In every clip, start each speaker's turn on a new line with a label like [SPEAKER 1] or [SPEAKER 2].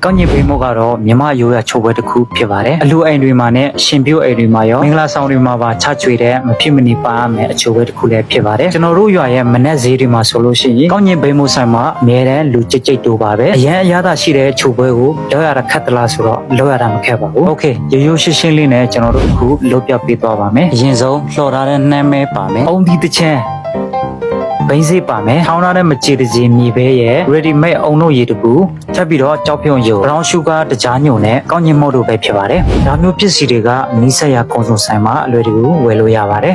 [SPEAKER 1] ကောင်းကျင်ဘိမို့ကတော့မြမရိုးရချိုးပွဲတစ်ခုဖြစ်ပါတယ်အလူအိမ်တွေမှာနဲ့ရှင်ပြုတ်အိမ်တွေမှာရောမင်္ဂလာဆောင်တွေမှာပါချချွေတဲ့မဖြစ်မနေပါရမယ်အချိုးပွဲတစ်ခုလည်းဖြစ်ပါတယ်ကျွန်တော်တို့ရွာရဲ့မနက်ဈေးတွေမှာဆိုလို့ရှိရင်ကောင်းကျင်ဘိမို့ဆိုင်မှာအများတန်းလူကြိတ်ကြိတ်တိုးပါပဲအရင်အရသာရှိတဲ့ချိုးပွဲကိုလောက်ရတာခက်သလားဆိုတော့လောက်ရတာမခက်ပါဘူးโอเคရိုးရိုးရှင်းရှင်းလေးနဲ့ကျွန်တော်တို့အခုလုပ်ပြပေးသွားပါမယ်အရင်ဆုံးလှော်ထားတဲ့နှမ်းမဲပါမယ်အုံဒီတစ်ချမ်းဘိန်းစေးပါမယ်ထောင်းထားတဲ့မကြေတကြေမြေပဲရဲ့ ready made အုံတို့ရေတပူထပ်ပြီးတော့ကြောက်ဖြုံယုံ brown sugar တကြားညုံနဲ့ကောင်းကျင်မုတ်တို့ပဲဖြစ်ပါတယ်ဒါမျိုးပစ္စည်းတွေကနီးစပ်ရာကုန်စုံဆိုင်မှာအလွယ်တကူဝယ်လို့ရပါတယ်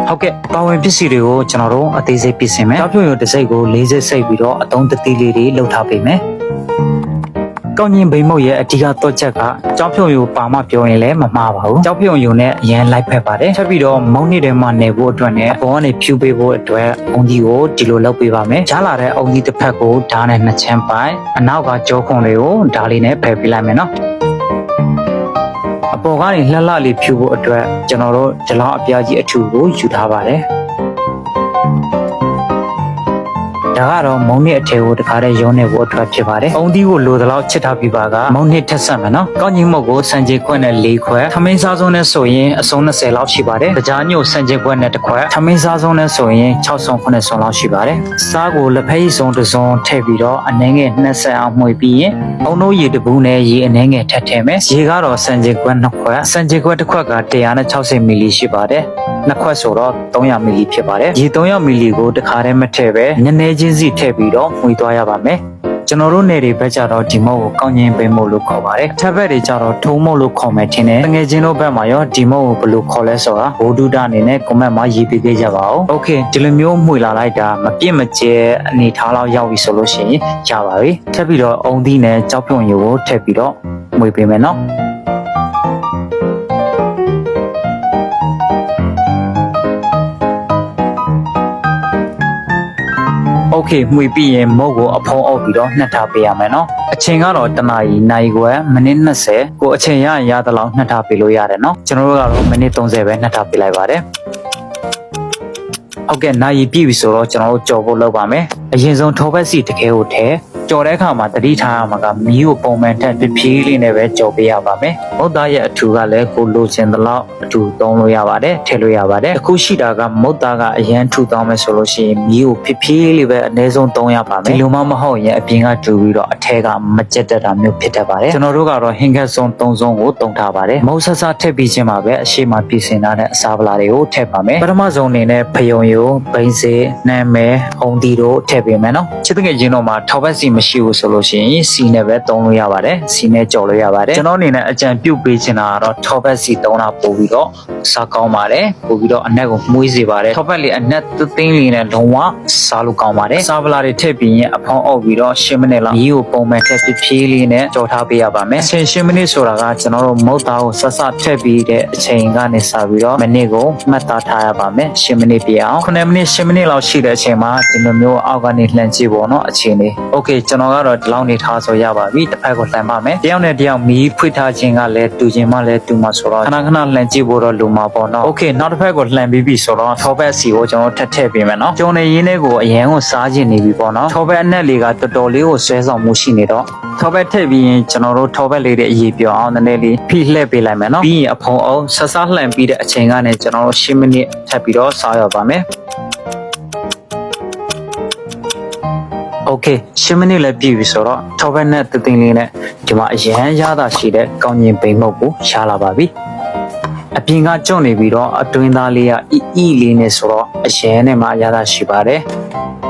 [SPEAKER 1] ဟုတ်ကဲ့ပါဝင်ပစ္စည်းတွေကိုကျွန်တော်တို့အသေးစိတ်ပြင်ဆင်မယ်ကြောက်ဖြုံယုံတစ်စိတ်ကို40စိတ်ပြီးတော့အသုံးတတိလေးတွေလှုပ်ထားပေးမယ်ကောင်းကျင်ဘိမုတ်ရဲ့အဓိကတော့ချက်ကကြောက်ဖြုံယိုပါမှပြောရင်လည်းမမှားပါဘူးကြောက်ဖြုံယိုနဲ့အရင်လိုက်ဖက်ပါတယ်ထပ်ပြီးတော့မုံနေတယ်မှနေဖို့အတွက်နဲ့အပေါ်ကနေဖြူပေးဖို့အတွက်အုံကြီးကိုဒီလိုလုပ်ပေးပါမယ်ကြားလာတဲ့အုံကြီးတစ်ဖက်ကိုဓာတ်နဲ့နှစ်ချမ်းပိုင်အနောက်ကကြောခွန်တွေကိုဓာတ်လေးနဲ့ဖယ်ပေးလိုက်မယ်နော်အပေါ်ကနေလှလှလေးဖြူဖို့အတွက်ကျွန်တော်တို့ဒီလောက်အပြားကြီးအထူကိုယူထားပါတယ်ဒါကတော့မုံနစ်အထည်ကိုတခါတည်းရုံးနေဖို့အတွက်ဖြစ်ပါတယ်။အုံသီးကိုလိုသလောက်ချစ်ထားပြီးပါကမုံနစ်ထက်ဆက်မယ်နော်။ကောင်းကြီးမုတ်ကိုစံကြေခွက်နဲ့၄ခွက်ထမင်းစားဆုံးနဲ့ဆိုရင်အစုံ20လောက်ရှိပါတယ်။ကြားညို့စံကြေခွက်နဲ့တစ်ခွက်ထမင်းစားဆုံးနဲ့ဆိုရင်6စုံ9စုံလောက်ရှိပါတယ်။စားကိုလက်ဖက်ရည်စုံတစ်စုံထည့်ပြီးတော့အနှဲငယ်20အောင်မှွေပြီးရင်အုံတို့ရေတပူးနဲ့ရေအနှဲငယ်ထပ်ထည့်မယ်။ရေကတော့စံကြေခွက်2ခွက်စံကြေခွက်တစ်ခွက်က160မီလီရှိပါတယ်။နှစ်ခွက်ဆိုတော့300မီလီဖြစ်ပါတယ်။ရေ300မီလီကိုတစ်ခါတည်းမထည့်ပဲနည်းနည်းချင်းစီထည့်ပြီးတော့မှွေသွားရပါမယ်ကျွန်တော်တို့နယ်တွေဘက်ကြတော့ဒီမုတ်ကိုကောင်းကျင်ဘိမုတ်လို့ခေါ်ပါတယ်ထပ်ဘက်တွေကြတော့ထုံးမုတ်လို့ခေါ်မယ်ထင်တယ်တကယ်ချင်းတို့ဘက်မှာရောဒီမုတ်ကိုဘယ်လိုခေါ်လဲဆိုတာဘိုးဒုဒအနေနဲ့ comment မှာရေးပေးခဲ့ကြပါဦးโอเคဒီလိုမျိုးမှွေလာလိုက်တာမပြည့်မကျဲအနေထားလောက်ရောက်ပြီဆိုလို့ရှိရင်ရပါပြီထပ်ပြီးတော့အုံသီးနဲ့ကြောက်ဖြုံရိုးကိုထည့်ပြီးတော့မှွေပေးမယ်နော်โอเคမှွေပြီးရင်မုတ်ကိုအဖုံးအုပ်ပြီးတော့နှက်ထားပေးရမယ်နော်အချိန်ကတော့တနာရီနိုင်ခွဲမိနစ်20ကိုအချိန်ရရင်ရသလောက်နှက်ထားပေးလို့ရတယ်နော်ကျွန်တော်တို့ကတော့မိနစ်30ပဲနှက်ထားပေးလိုက်ပါတယ်ဟုတ်ကဲ့နိုင်ပြည့်ပြီဆိုတော့ကျွန်တော်တို့ကြော်ဖို့လုပ်ပါမယ်အရင်ဆုံးထောဘက်စီတခဲကိုထည့်ကြော်တဲ့အခါမှာတတိထားရမှာကမီးကိုပုံမှန်ထက်ဖြည်းလေးနဲ့ပဲကြော်ပေးရပါမယ်မုတ်သားရဲ့အထူကလည်းကိုလိုချင်သလောက်အထူသုံးလို့ရပါတယ်ထည့်လို့ရပါတယ်အခုရှိတာကမုတ်သားကအရန်ထူတောင်းမယ်ဆိုလို့ရှိရင်မီးကိုဖြည်းလေးပဲအနည်းဆုံးသုံးရပါမယ်ဒီလိုမှမဟုတ်ရင်အပြင်ကတူပြီးတော့အထက်ကမကျက်တတ်တာမျိုးဖြစ်တတ်ပါတယ်ကျွန်တော်တို့ကတော့ဟင်္ဂတ်ဆုံး3ဆုံးကိုတုံထားပါတယ်မုတ်ဆဆထည့်ပြီးချင်းမှာပဲအရှိမပြင်ဆင်ထားတဲ့အစာပလာတွေကိုထည့်ပါမယ်ပထမဆုံးအနေနဲ့ဖယုံယိုဘိန်းစေးနှမ်းမဲအုံတီတို့ထည့်ပေးမယ်နော်ချစ်တဲ့ရင်တော့မှာထောက်ဘက်စီမရှိဘူးဆိုလို့ရှိရင်စီနဲ့ပဲသုံးလို့ရပါတယ်စီနဲ့ကြော်လို့ရပါတယ်ကျွန်တော်အနေနဲ့အကြံပြုတ်ပေးချင်တာကတော့ထောက်ဘက်စီသုံးတာပို့ပြီးတော့စားကောင်းပါတယ်ပို့ပြီးတော့အနက်ကိုမှုေးစေပါတယ်ထောက်ဘက်လေးအနက်သိန်းလေးနဲ့လုံးဝစားလို့ကောင်းပါတယ်စားပလာတွေထည့်ပြီးရင်အဖောင်းအုပ်ပြီးတော့10မိနစ်လောက်မြေကိုပုံမှန်ထည့်ပြီးဖြည်းလေးနဲ့ကြော်ထားပေးရပါမယ်အချိန်10မိနစ်ဆိုတာကကျွန်တော်တို့မုတ်သားကိုဆက်စထည့်ပြီးတဲ့အချိန်ကနေစပြီးတော့မိနစ်ကိုမှတ်သားထားရပါမယ်10မိနစ်ပြအောင်9မိနစ်10မိနစ်လောက်ရှိတဲ့အချိန်မှာဒီလိုမျိုးအောက်ကနေလှန်ကြည့်ပေါ့နော်အချိန်လေးโอเคကျွန်တော်ကတော့ဒီလောက်နေထားဆိုရပါပြီတစ်ဖက်ကိုလှန်ပါမယ်တယောက်နဲ့တယောက်မီးဖွင့်ထားခြင်းကလည်းတူခြင်းမှလည်းတူမှာဆိုတော့ခဏခဏလှန်ကြည့်ဖို့တော့လိုမှာပေါ့နော်โอเคနောက်တစ်ဖက်ကိုလှန်ပြီးပြီဆိုတော့ထောဘက်စီကိုကျွန်တော်ထပ်ထည့်ပေးမယ်နော်ကျုံနေရင်းလေးကိုအရင်ကစားခြင်းနေပြီပေါ့နော်ထောဘက်အနက်လေးကတော်တော်လေးကိုဆွဲဆောင်မှုရှိနေတော့ထောဘက်ထည့်ပြီးရင်ကျွန်တော်တို့ထောဘက်လေးတွေအရေးပြောအောင်နည်းနည်းလေးဖိလှည့်ပေးလိုက်မယ်နော်ပြီးရင်အဖုံအောင်ဆဆလှန်ပြီးတဲ့အချိန်ကနေကျွန်တော်တို့10မိနစ်ထပ်ပြီးတော့စားရပါမယ်โอเค10မိနစ်လည်းပြည့်ပြီဆိုတော့ထောဘက်နဲ့တသိန်းလေးနဲ့ဒီမှာအရန်ရတာရှိတဲ့ကောင်းကျင်ဘိမုတ်ကိုရှားလာပါပြီအပြင်ကကျွတ်နေပြီးတော့အတွင်းသားလေးကအီလေးနဲ့ဆိုတော့အရန်နဲ့မှရတာရှိပါတယ်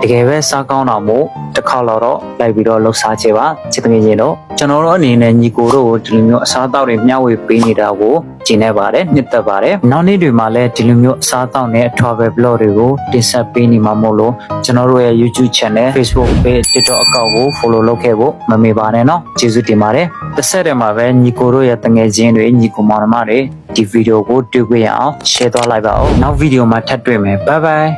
[SPEAKER 1] တကယ်ပဲစားကောင်းတာမို့တစ်ခါတော့လိုက်ပြီးတော့လှုပ်ရှားကြပါချစ်တငယ်ချင်းတို့ကျွန်တော်တို့အနေနဲ့ညီကိုတို့ကိုဒီလိုမျိုးအစားအသောက်တွေမျှဝေပေးနေတာကိုကျင်နေပါတယ်နှစ်သက်ပါတယ်နောက်နေ့တွေမှာလည်းဒီလိုမျိုးအစားအသောက်နဲ့ travel blog တွေကိုတင်ဆက်ပေးနေမှာမို့လို့ကျွန်တော်တို့ရဲ့ YouTube channel Facebook page TikTok account ကို follow လုပ်ခဲ့ဖို့မမေ့ပါနဲ့နော်ကျေးဇူးတင်ပါတယ်တစ်ဆက်တည်းမှာပဲညီကိုတို့ရဲ့တငယ်ချင်းတွေညီကိုမောင်နှမတွေဒီဗီဒီယိုကိုတွေ့ခွင့်ရအောင် share သွားလိုက်ပါဦးနောက်ဗီဒီယိုမှာထပ်တွေ့မယ် bye bye